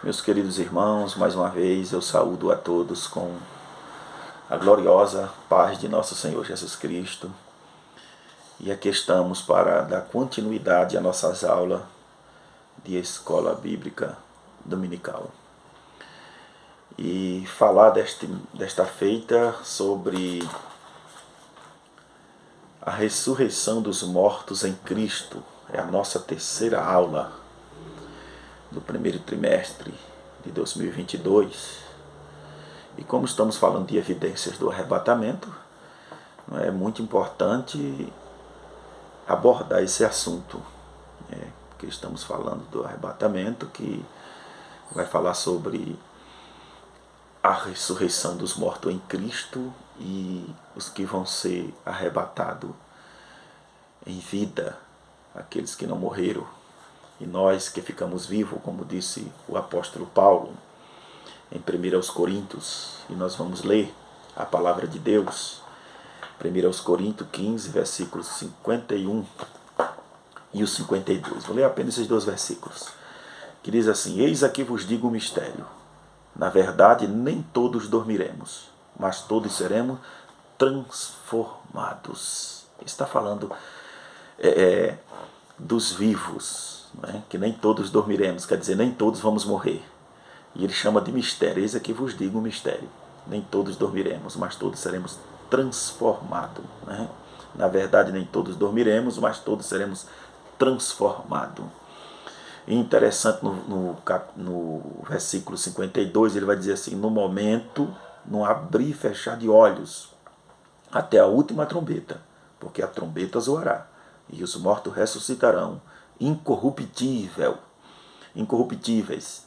Meus queridos irmãos, mais uma vez eu saúdo a todos com a gloriosa paz de nosso Senhor Jesus Cristo. E aqui estamos para dar continuidade às nossas aulas de escola bíblica dominical. E falar desta feita sobre a ressurreição dos mortos em Cristo. É a nossa terceira aula do primeiro trimestre de 2022. E como estamos falando de evidências do arrebatamento, é muito importante abordar esse assunto, porque estamos falando do arrebatamento, que vai falar sobre a ressurreição dos mortos em Cristo e os que vão ser arrebatados em vida, aqueles que não morreram, e nós que ficamos vivos, como disse o apóstolo Paulo em 1 Coríntios, e nós vamos ler a palavra de Deus, 1 Coríntios 15, versículos 51 e o 52. Vou ler apenas esses dois versículos, que diz assim: Eis aqui vos digo um mistério. Na verdade, nem todos dormiremos, mas todos seremos transformados. Está falando dos vivos, que nem todos dormiremos, quer dizer, nem todos vamos morrer. E ele chama de mistério. Eis aqui vos digo um mistério. Nem todos dormiremos, mas todos seremos transformados. Na verdade, nem todos dormiremos, mas todos seremos transformados. E interessante, no versículo 52, ele vai dizer assim: no momento, no abrir e fechar de olhos, até a última trombeta, porque a trombeta zoará, e os mortos ressuscitarão, incorruptíveis,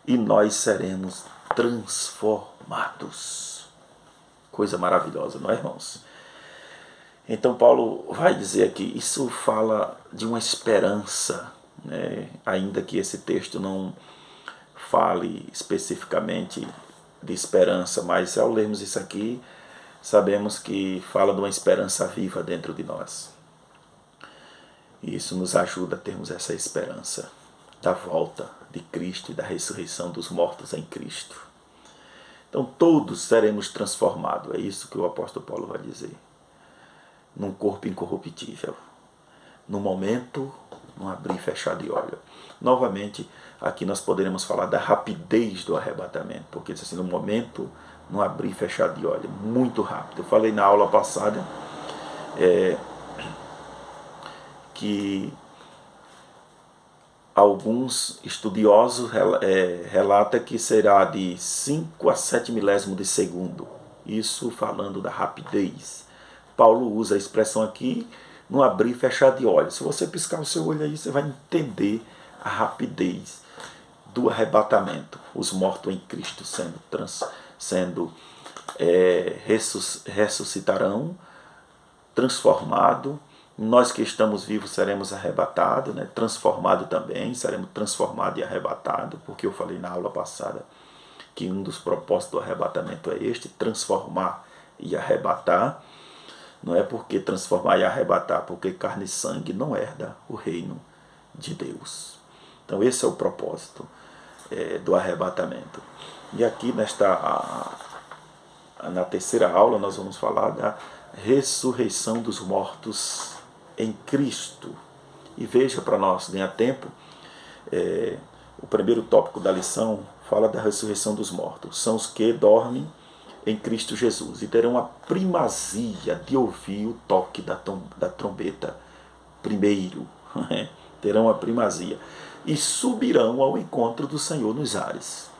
e nós seremos transformados. Coisa maravilhosa, não é, irmãos? Então Paulo vai dizer aqui, isso fala de uma esperança, ainda que esse texto não fale especificamente de esperança, mas ao lermos isso aqui, sabemos que fala de uma esperança viva dentro de nós. E isso nos ajuda a termos essa esperança da volta de Cristo e da ressurreição dos mortos em Cristo. Então todos seremos transformados, é isso que o apóstolo Paulo vai dizer, num corpo incorruptível, no momento, no abrir e fechar de olho. Novamente, aqui nós poderemos falar da rapidez do arrebatamento, porque assim, no momento, no abrir e fechar de olho, muito rápido. Eu falei na aula passada que alguns estudiosos relatam que será de 5 a 7 milésimos de segundo. Isso falando da rapidez. Paulo usa a expressão aqui no abrir e fechar de olhos. Se você piscar o seu olho aí, você vai entender a rapidez do arrebatamento. Os mortos em Cristo ressuscitarão, transformados. Nós que estamos vivos seremos arrebatados, transformados também, seremos transformados e arrebatados, porque eu falei na aula passada que um dos propósitos do arrebatamento é este, transformar e arrebatar. Não é porque transformar e arrebatar, porque carne e sangue não herda o reino de Deus. Então esse é o propósito do arrebatamento. E aqui na terceira aula nós vamos falar da ressurreição dos mortos em Cristo. E veja, para nós ganhar tempo, o primeiro tópico da lição fala da ressurreição dos mortos. São os que dormem em Cristo Jesus e terão a primazia de ouvir o toque da trombeta primeiro. Terão a primazia e subirão ao encontro do Senhor nos ares.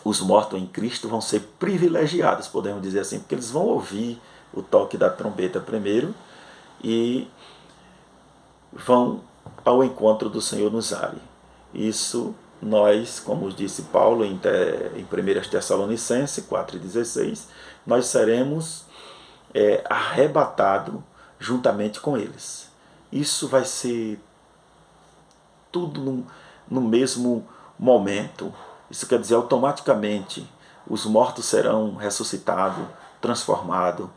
Os mortos em Cristo, vão ser privilegiados, podemos dizer assim, porque eles vão ouvir o toque da trombeta primeiro e vão ao encontro do Senhor nos ares. Isso nós, como disse Paulo em 1 Tessalonicenses 4,16, nós seremos arrebatados juntamente com eles. Isso vai ser tudo no mesmo momento. Isso quer dizer, automaticamente, os mortos serão ressuscitados, transformados,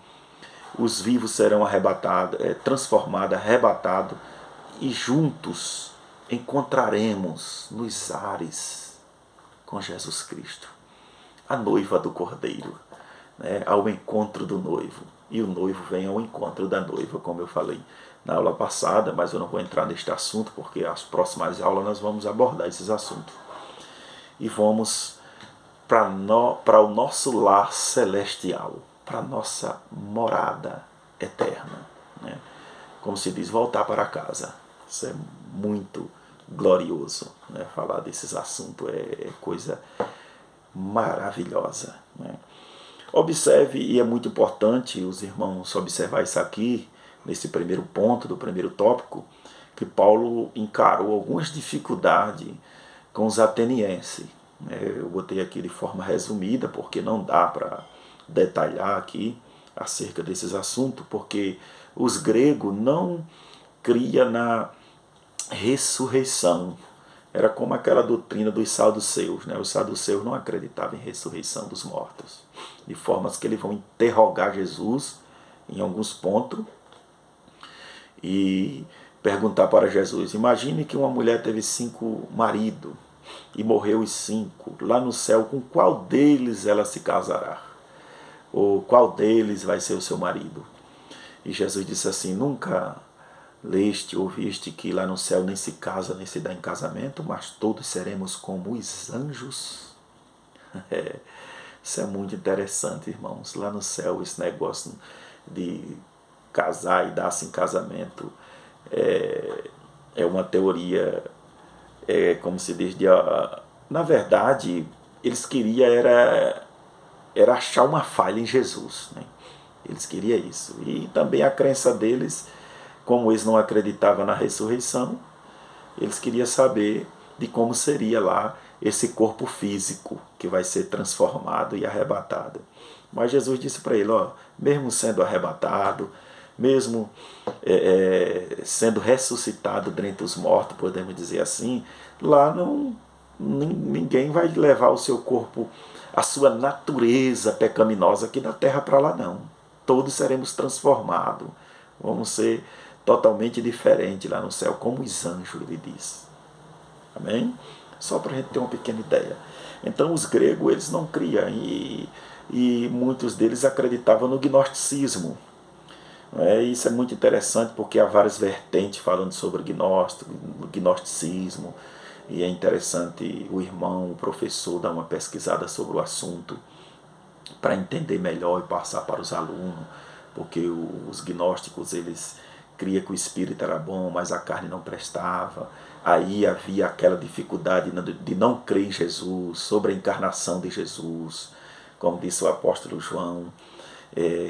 os vivos serão arrebatados, transformados, arrebatados, e juntos encontraremos nos ares com Jesus Cristo, a noiva do Cordeiro, né, ao encontro do noivo. E o noivo vem ao encontro da noiva, como eu falei na aula passada, mas eu não vou entrar neste assunto, porque as próximas aulas nós vamos abordar esses assuntos. E vamos para o nosso lar celestial, para a nossa morada eterna, né? Como se diz, voltar para casa. Isso é muito glorioso, né? Falar desses assuntos é coisa maravilhosa, né? Observe, e é muito importante os irmãos observar isso aqui, nesse primeiro ponto, do primeiro tópico, que Paulo encarou algumas dificuldades com os atenienses. Eu botei aqui de forma resumida, porque não dá para detalhar aqui acerca desses assuntos, porque os gregos não criam na ressurreição. Era como aquela doutrina dos saduceus, né? Os saduceus não acreditavam em ressurreição dos mortos, de formas que eles vão interrogar Jesus em alguns pontos e perguntar para Jesus: imagine que uma mulher teve 5 maridos e morreu os 5. Lá no céu, com qual deles ela se casará? Ou qual deles vai ser o seu marido? E Jesus disse assim: nunca leste, ouviste que lá no céu nem se casa, nem se dá em casamento, mas todos seremos como os anjos. Isso é muito interessante, irmãos. Lá no céu, esse negócio de casar e dar-se em casamento é uma teoria, como se diz, na verdade, eles queriam era achar uma falha em Jesus, né? Eles queriam isso. E também a crença deles, como eles não acreditavam na ressurreição, eles queriam saber de como seria lá esse corpo físico que vai ser transformado e arrebatado. Mas Jesus disse para ele: ó, mesmo sendo arrebatado, mesmo sendo ressuscitado dentre os mortos, podemos dizer assim, lá ninguém vai levar o seu corpo, a sua natureza pecaminosa aqui da terra para lá, não. Todos seremos transformados, vamos ser totalmente diferentes lá no céu, como os anjos, ele diz. Amém? Só para a gente ter uma pequena ideia. Então os gregos, eles não criam, e muitos deles acreditavam no gnosticismo. Isso é muito interessante, porque há várias vertentes falando sobre o gnosticismo, e é interessante o irmão, o professor, dar uma pesquisada sobre o assunto para entender melhor e passar para os alunos, porque os gnósticos, eles criam que o espírito era bom, mas a carne não prestava. Aí havia aquela dificuldade de não crer em Jesus, sobre a encarnação de Jesus, como disse o apóstolo João,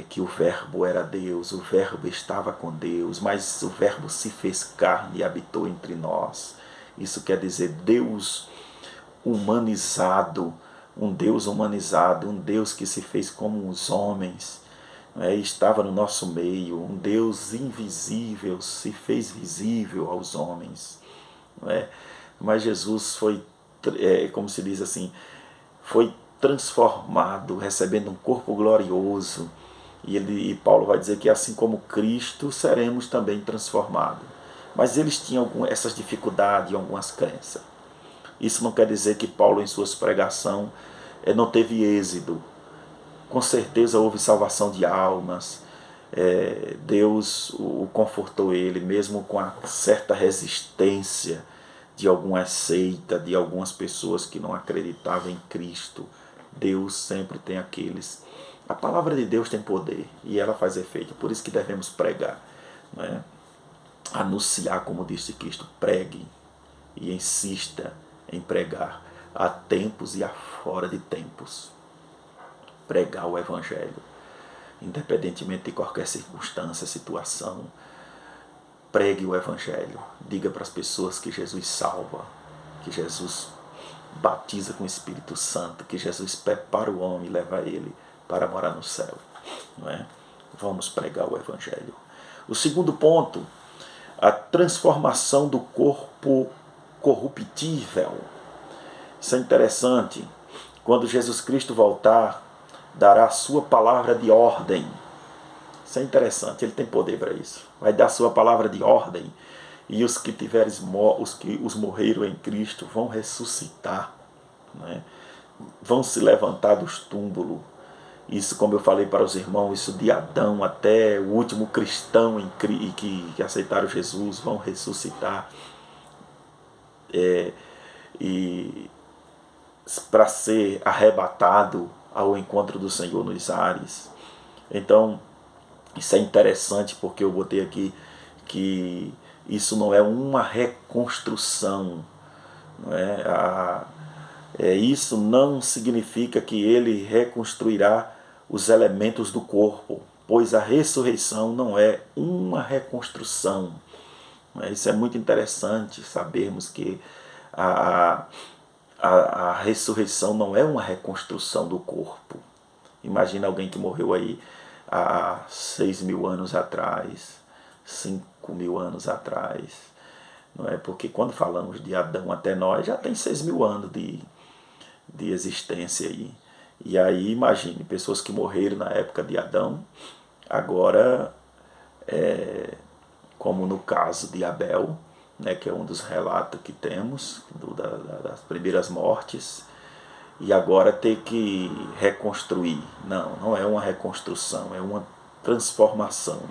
que o verbo era Deus, o verbo estava com Deus, mas o verbo se fez carne e habitou entre nós. Isso quer dizer Deus humanizado, um Deus que se fez como os homens, estava no nosso meio, um Deus invisível se fez visível aos homens. Mas Jesus foi, como se diz assim, foi transformado, recebendo um corpo glorioso. E Paulo vai dizer que assim como Cristo, seremos também transformados. Mas eles tinham essas dificuldades e algumas crenças. Isso não quer dizer que Paulo, em suas pregações, não teve êxito. Com certeza houve salvação de almas. Deus o confortou ele, mesmo com a certa resistência de alguma seita, de algumas pessoas que não acreditavam em Cristo. Deus sempre tem aqueles. A palavra de Deus tem poder e ela faz efeito. Por isso que devemos pregar, não é? Anunciar, como disse Cristo: pregue e insista em pregar há tempos e há fora de tempos. Pregar o Evangelho, independentemente de qualquer circunstância, situação. Pregue o Evangelho. Diga para as pessoas que Jesus salva, que Jesus batiza com o Espírito Santo, que Jesus prepara o homem e leva ele para morar no céu. Não é? Vamos pregar o Evangelho. O segundo ponto, a transformação do corpo corruptível. Isso é interessante. Quando Jesus Cristo voltar, dará a sua palavra de ordem. Isso é interessante, ele tem poder para isso. Vai dar a sua palavra de ordem e os que os morreram em Cristo vão ressuscitar, né? Vão se levantar dos túmulos. Isso, como eu falei para os irmãos, isso de Adão até o último cristão que aceitaram Jesus vão ressuscitar, e para ser arrebatado ao encontro do Senhor nos ares. Então, isso é interessante porque eu botei aqui que isso não é uma reconstrução, não é? Isso não significa que ele reconstruirá os elementos do corpo, pois a ressurreição não é uma reconstrução. Isso é muito interessante sabermos que a, a ressurreição não é uma reconstrução do corpo. Imagina alguém que morreu aí há 6.000 anos atrás, 5.000 anos atrás. Não é? Porque quando falamos de Adão até nós, já tem 6.000 anos de existência aí. E aí imagine, pessoas que morreram na época de Adão, agora, como no caso de Abel, né, que é um dos relatos que temos das primeiras mortes, e agora ter que reconstruir. Não, não é uma reconstrução, é uma transformação.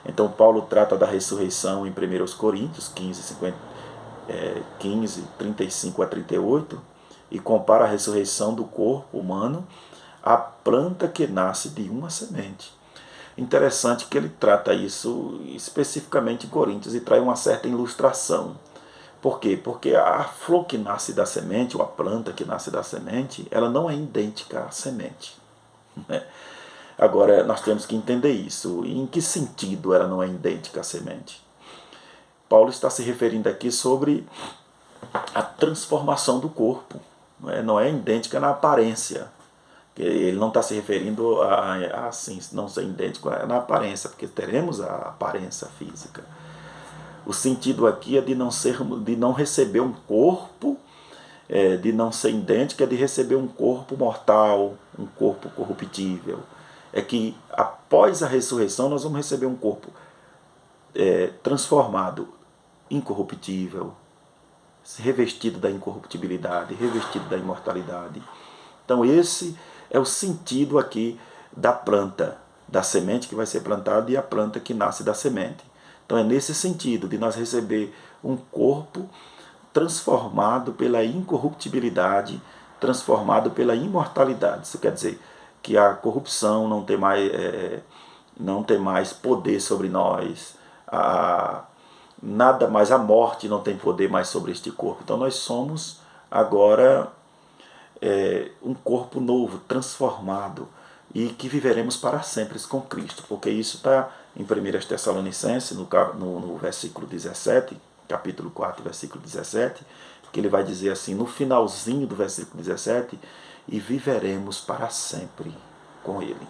Então Paulo trata da ressurreição em 1 Coríntios 15, 35 a 38, e compara a ressurreição do corpo humano à planta que nasce de uma semente. Interessante que ele trata isso especificamente em Coríntios e traz uma certa ilustração. Por quê? Porque a flor que nasce da semente, ou a planta que nasce da semente, ela não é idêntica à semente, né? Agora, nós temos que entender isso. Em que sentido ela não é idêntica à semente? Paulo está se referindo aqui sobre a transformação do corpo. Não é idêntica na aparência. Ele não está se referindo a assim, não ser idêntico na aparência, porque teremos a aparência física. O sentido aqui é de não receber um corpo, de não ser idêntico, é de receber um corpo mortal, um corpo corruptível. É que após a ressurreição nós vamos receber um corpo transformado, incorruptível, revestido da incorruptibilidade, revestido da imortalidade. Então esse é o sentido aqui da planta, da semente que vai ser plantada e a planta que nasce da semente. Então é nesse sentido de nós receber um corpo transformado pela incorruptibilidade, transformado pela imortalidade. Isso quer dizer que a corrupção não tem mais poder sobre nós, nada mais, a morte não tem poder mais sobre este corpo. Então nós somos agora um corpo novo, transformado, e que viveremos para sempre com Cristo, porque isso está em 1 Tessalonicenses, no versículo 17, capítulo 4, versículo 17, que ele vai dizer assim, no finalzinho do versículo 17, e viveremos para sempre com Ele.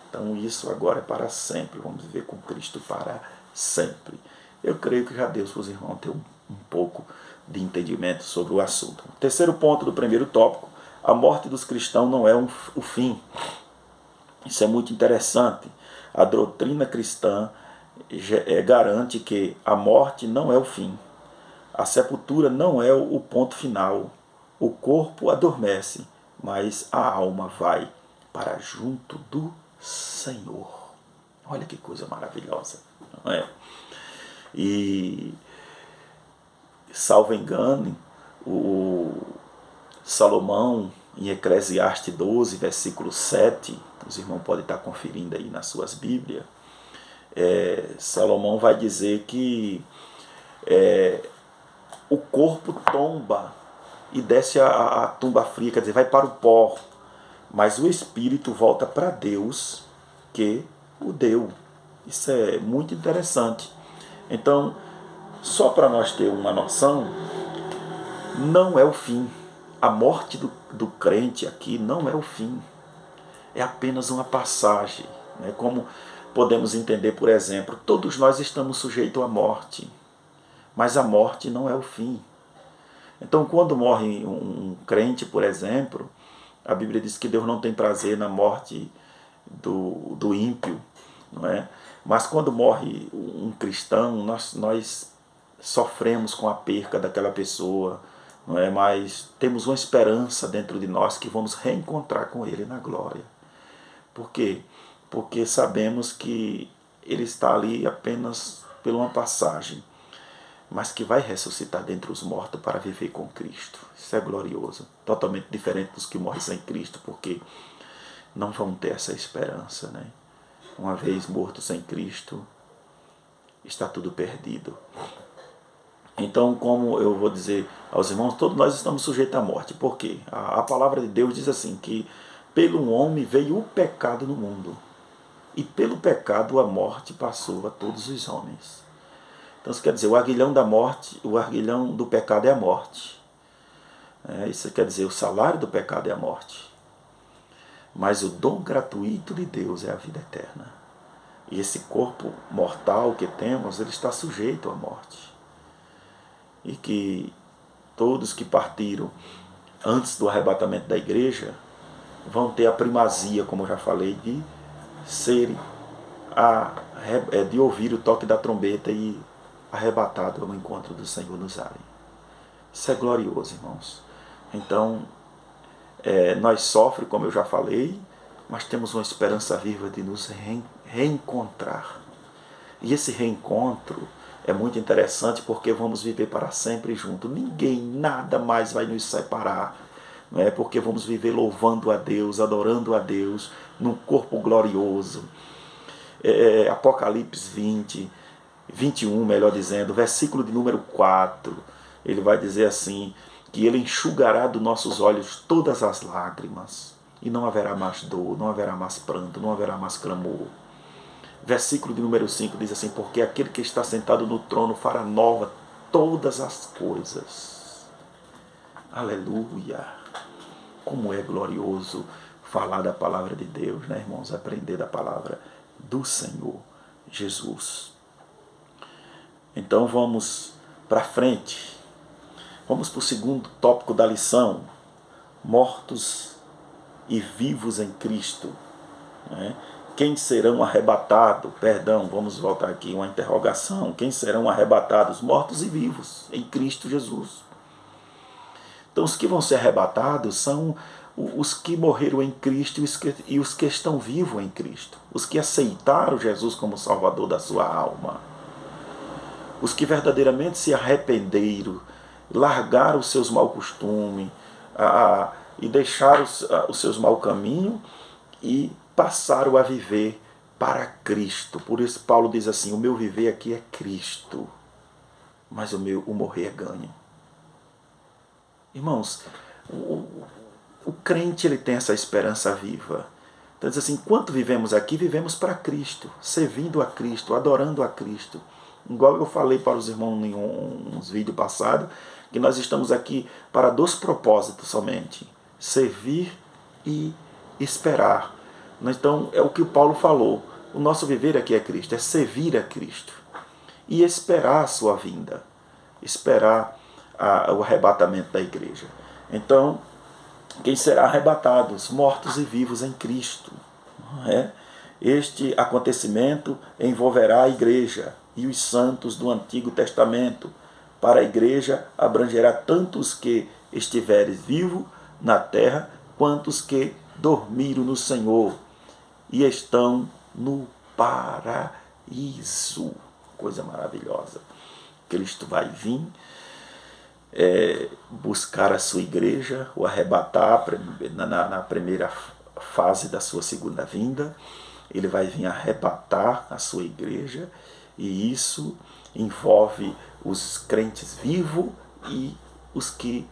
Então isso agora é para sempre, vamos viver com Cristo para sempre. Eu creio que já deu para os irmãos ter um pouco de entendimento sobre o assunto. Terceiro ponto do primeiro tópico, a morte dos cristãos não é o fim. Isso é muito interessante. A doutrina cristã garante que a morte não é o fim. A sepultura não é o ponto final. O corpo adormece, mas a alma vai para junto do Senhor. Olha que coisa maravilhosa, não é? E, salvo engano, o Salomão, em Eclesiastes 12, versículo 7, os irmãos podem estar conferindo aí nas suas Bíblias, Salomão vai dizer que o corpo tomba e desce a tumba fria, quer dizer, vai para o pó, mas o espírito volta para Deus que o deu. Isso é muito interessante. Então, só para nós ter uma noção, não é o fim. A morte do crente aqui não é o fim. É apenas uma passagem. Né? Como podemos entender, por exemplo, todos nós estamos sujeitos à morte, mas a morte não é o fim. Então, quando morre um crente, por exemplo, a Bíblia diz que Deus não tem prazer na morte do ímpio, não é? Mas quando morre um cristão, nós sofremos com a perca daquela pessoa, não é? Mas temos uma esperança dentro de nós que vamos reencontrar com Ele na glória. Por quê? Porque sabemos que Ele está ali apenas por uma passagem, mas que vai ressuscitar dentre os mortos para viver com Cristo. Isso é glorioso, totalmente diferente dos que morrem sem Cristo, porque não vão ter essa esperança, né? Uma vez morto sem Cristo, está tudo perdido. Então, como eu vou dizer aos irmãos, todos nós estamos sujeitos à morte. Por quê? A palavra de Deus diz assim, que pelo homem veio o pecado no mundo, e pelo pecado a morte passou a todos os homens. Então isso quer dizer, o aguilhão da morte, o aguilhão do pecado é a morte. Isso quer dizer, o salário do pecado é a morte. Mas o dom gratuito de Deus é a vida eterna. E esse corpo mortal que temos, ele está sujeito à morte. E que todos que partiram antes do arrebatamento da igreja vão ter a primazia, como eu já falei, de de ouvir o toque da trombeta e arrebatado ao encontro do Senhor nos ares. Isso é glorioso, irmãos. Então, nós sofremos, como eu já falei, mas temos uma esperança viva de nos reencontrar. E esse reencontro é muito interessante porque vamos viver para sempre juntos. Ninguém, nada mais vai nos separar. Não é? Porque vamos viver louvando a Deus, adorando a Deus, num corpo glorioso. Apocalipse 21, melhor dizendo, versículo de número 4, ele vai dizer assim, que ele enxugará dos nossos olhos todas as lágrimas, e não haverá mais dor, não haverá mais pranto, não haverá mais clamor. Versículo de número 5 diz assim, porque aquele que está sentado no trono fará nova todas as coisas. Aleluia! Como é glorioso falar da palavra de Deus, né, irmãos? Aprender da palavra do Senhor Jesus. Então vamos para frente. Vamos para o segundo tópico da lição. Mortos e vivos em Cristo. Né? Quem serão arrebatados? Perdão, vamos voltar aqui, uma interrogação. Quem serão arrebatados? Mortos e vivos em Cristo Jesus. Então os que vão ser arrebatados são os que morreram em Cristo e os que estão vivos em Cristo. Os que aceitaram Jesus como Salvador da sua alma. Os que verdadeiramente se arrependeram, largaram os seus maus costumes e deixaram os seus maus caminhos e passaram a viver para Cristo. Por isso Paulo diz assim, o meu viver aqui é Cristo, mas o morrer é ganho. Irmãos, o crente ele tem essa esperança viva. Então diz assim, enquanto vivemos aqui, vivemos para Cristo, servindo a Cristo, adorando a Cristo. Igual eu falei para os irmãos em uns vídeos passados, que nós estamos aqui para 2 propósitos somente, servir e esperar. Então é o que o Paulo falou, o nosso viver aqui é Cristo, é servir a Cristo e esperar a sua vinda, esperar o arrebatamento da igreja. Então, quem será arrebatado? Os mortos e vivos em Cristo. Não é? Este acontecimento envolverá a igreja e os santos do Antigo Testamento. Para a igreja abrangerá tanto os que estiverem vivos na terra, quanto os que dormiram no Senhor e estão no paraíso. Coisa maravilhosa. Cristo vai vir buscar a sua igreja, o arrebatar na primeira fase da sua segunda vinda. Ele vai vir arrebatar a sua igreja, e isso envolve os crentes vivos e os que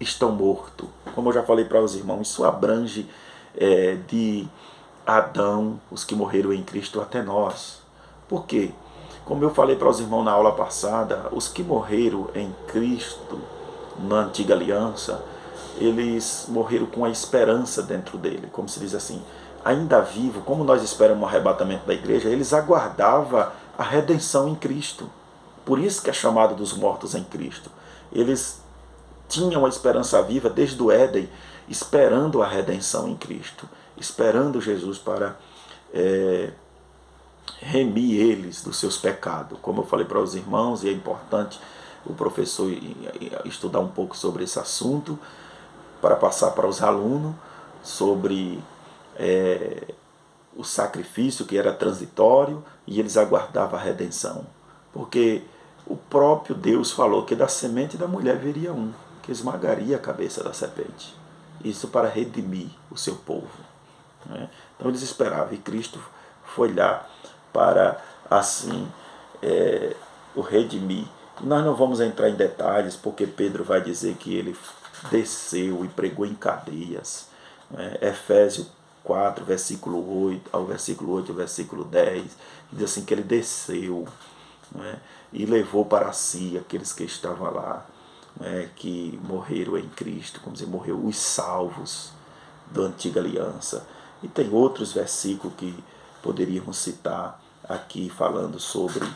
estão mortos. Como eu já falei para os irmãos, isso abrange de Adão, os que morreram em Cristo, até nós. Por quê? Como eu falei para os irmãos na aula passada, os que morreram em Cristo na antiga aliança, eles morreram com a esperança dentro dele, como se diz assim, ainda vivo, como nós esperamos o arrebatamento da igreja, eles aguardavam a redenção em Cristo. Por isso que é chamado dos mortos em Cristo. Eles tinham a esperança viva desde o Éden, esperando a redenção em Cristo, esperando Jesus para remir eles dos seus pecados. Como eu falei para os irmãos, e é importante o professor estudar um pouco sobre esse assunto, para passar para os alunos sobre o sacrifício que era transitório e eles aguardavam a redenção. Porque o próprio Deus falou que da semente da mulher viria um, que esmagaria a cabeça da serpente. Isso para redimir o seu povo. Né? Então eles esperavam, e Cristo foi lá para assim o redimir. E nós não vamos entrar em detalhes, porque Pedro vai dizer que ele desceu e pregou em cadeias. Né? Efésios 4, versículo 8, ao versículo 10, diz assim que ele desceu, né? E levou para si aqueles que estavam lá, né? Que morreram em Cristo, como dizer, morreu os salvos da antiga aliança. E tem outros versículos que poderíamos citar aqui falando sobre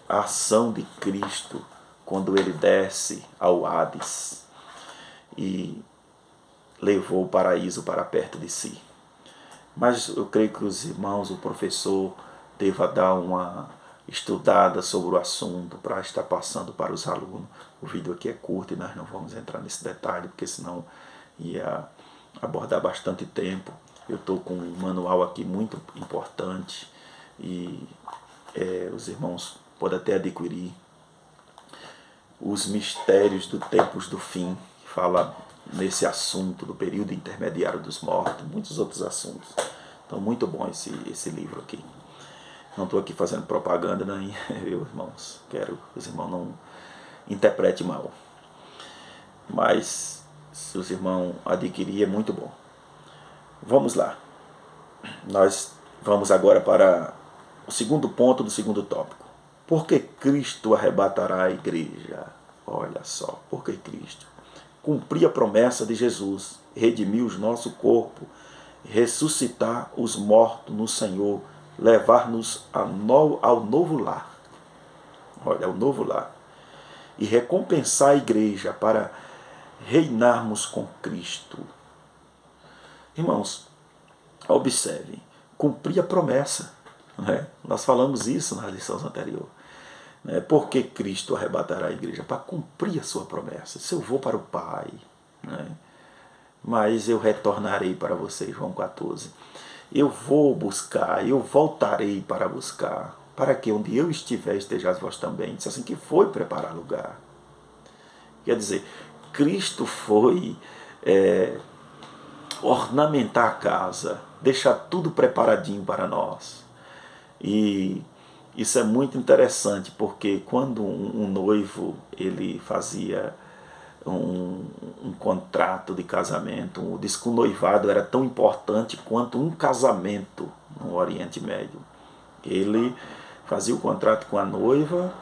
a ação de Cristo quando ele desce ao Hades e levou o paraíso para perto de si. Mas eu creio que os irmãos, o professor, deva dar uma estudada sobre o assunto para estar passando para os alunos. O vídeo aqui é curto e nós não vamos entrar nesse detalhe, porque senão ia abordar bastante tempo. Eu estou com um manual aqui muito importante e os irmãos podem até adquirir. Os mistérios do tempos do fim, que fala nesse assunto do período intermediário dos mortos, muitos outros assuntos. Então, muito bom esse livro aqui. Não estou aqui fazendo propaganda, nem eu, irmãos. Quero que os irmãos não interpretem mal. Mas, se os irmãos adquirirem, é muito bom. Vamos lá. Nós vamos agora para o segundo ponto do segundo tópico. Por que Cristo arrebatará a igreja? Olha só, por que Cristo? Cumprir a promessa de Jesus, redimir o nosso corpo, ressuscitar os mortos no Senhor, levar-nos ao novo lar. Olha, ao novo lar. E recompensar a igreja para reinarmos com Cristo. Irmãos, observem, cumprir a promessa. Né? Nós falamos isso nas lições anteriores. Né? Por que Cristo arrebatará a igreja? Para cumprir a sua promessa. Se eu vou para o Pai, né? Mas eu retornarei para vocês, João 14. Eu vou buscar, eu voltarei para buscar, para que onde eu estiver estejais vós também. Diz assim que foi preparar lugar. Quer dizer, Cristo foi ornamentar a casa, deixar tudo preparadinho para nós. E isso é muito interessante, porque quando um noivo ele fazia um contrato de casamento, diz que o noivado era tão importante quanto um casamento no Oriente Médio. Ele fazia o contrato com a noiva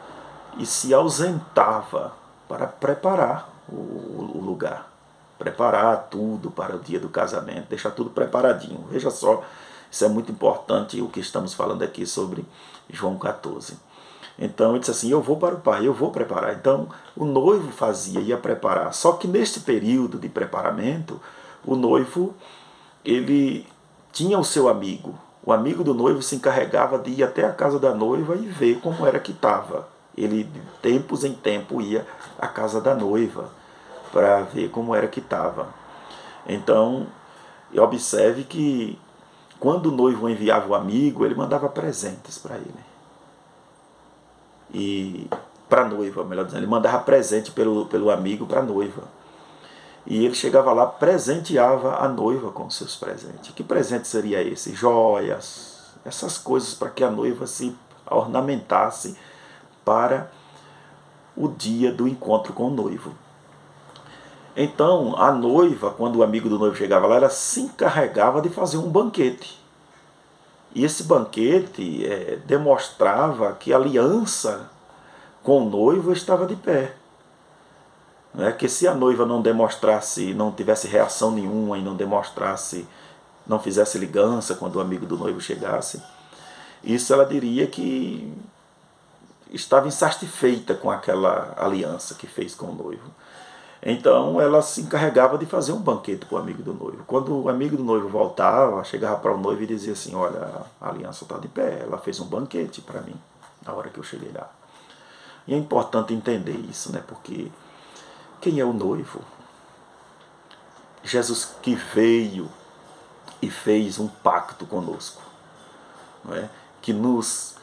e se ausentava para preparar o lugar, preparar tudo para o dia do casamento, deixar tudo preparadinho. Veja só, isso é muito importante o que estamos falando aqui sobre João 14. Então ele disse assim, eu vou para o Pai, eu vou preparar. Então o noivo ia preparar. Só que neste período de preparamento, o noivo, ele tinha o seu amigo. O amigo do noivo se encarregava de ir até a casa da noiva e ver como era que estava. Ele de tempos em tempo ia à casa da noiva para ver como era que estava. Então, observe que quando o noivo enviava o amigo, ele mandava presentes para ele. E para a noiva, melhor dizendo, ele mandava presente pelo amigo para a noiva. E ele chegava lá, presenteava a noiva com seus presentes. Que presente seria esse? Joias, essas coisas para que a noiva se ornamentasse para o dia do encontro com o noivo. Então, a noiva, quando o amigo do noivo chegava lá, ela se encarregava de fazer um banquete. E esse banquete demonstrava que a aliança com o noivo estava de pé. Que se a noiva não demonstrasse, não tivesse reação nenhuma e não fizesse ligança quando o amigo do noivo chegasse, isso ela diria que estava insatisfeita com aquela aliança que fez com o noivo. Então ela se encarregava de fazer um banquete para o amigo do noivo. Quando o amigo do noivo voltava, chegava para o noivo e dizia assim: olha, a aliança está de pé, ela fez um banquete para mim na hora que eu cheguei lá. E é importante entender isso, né? Porque quem é o noivo? Jesus que veio e fez um pacto conosco, não é? Que nos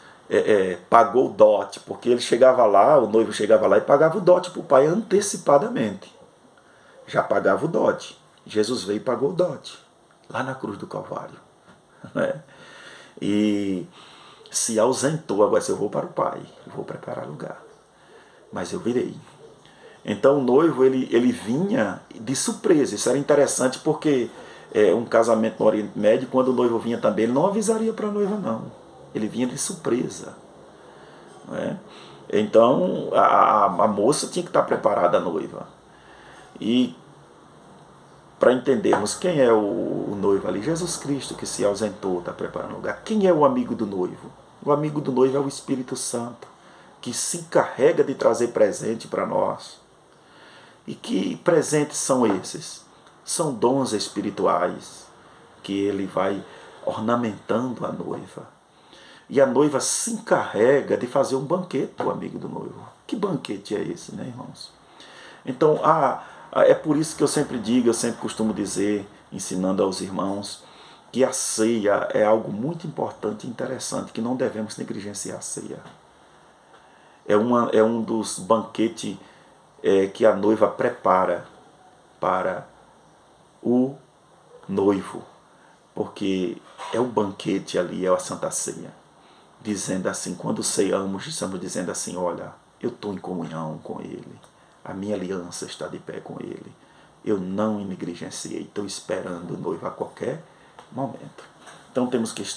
pagou o dote, porque ele chegava lá, o noivo chegava lá e pagava o dote para o pai antecipadamente. Já pagava o dote. Jesus veio e pagou o dote, lá na cruz do Calvário. Né? E se ausentou, agora eu vou para o pai, vou preparar lugar. Mas eu virei. Então o noivo ele vinha de surpresa. Isso era interessante porque um casamento no Oriente Médio, quando o noivo vinha também, ele não avisaria para a noiva, não. Ele vinha de surpresa. Não é? Então a moça tinha que estar preparada, a noiva. E para entendermos quem é o noivo ali, Jesus Cristo que se ausentou, está preparando o lugar. Quem é o amigo do noivo? O amigo do noivo é o Espírito Santo, que se encarrega de trazer presente para nós. E que presentes são esses? São dons espirituais que ele vai ornamentando a noiva. E a noiva se encarrega de fazer um banquete para o amigo do noivo. Que banquete é esse, né, irmãos? Então, é por isso que eu sempre digo, eu sempre costumo dizer, ensinando aos irmãos, que a ceia é algo muito importante e interessante, que não devemos negligenciar a ceia. É um dos banquetes que a noiva prepara para o noivo, porque é o banquete ali, é a Santa Ceia, dizendo assim, quando ceiamos, estamos dizendo assim, olha, eu estou em comunhão com Ele, a minha aliança está de pé com Ele, eu não o negligenciei, estou esperando o noivo a qualquer momento. Então temos que estar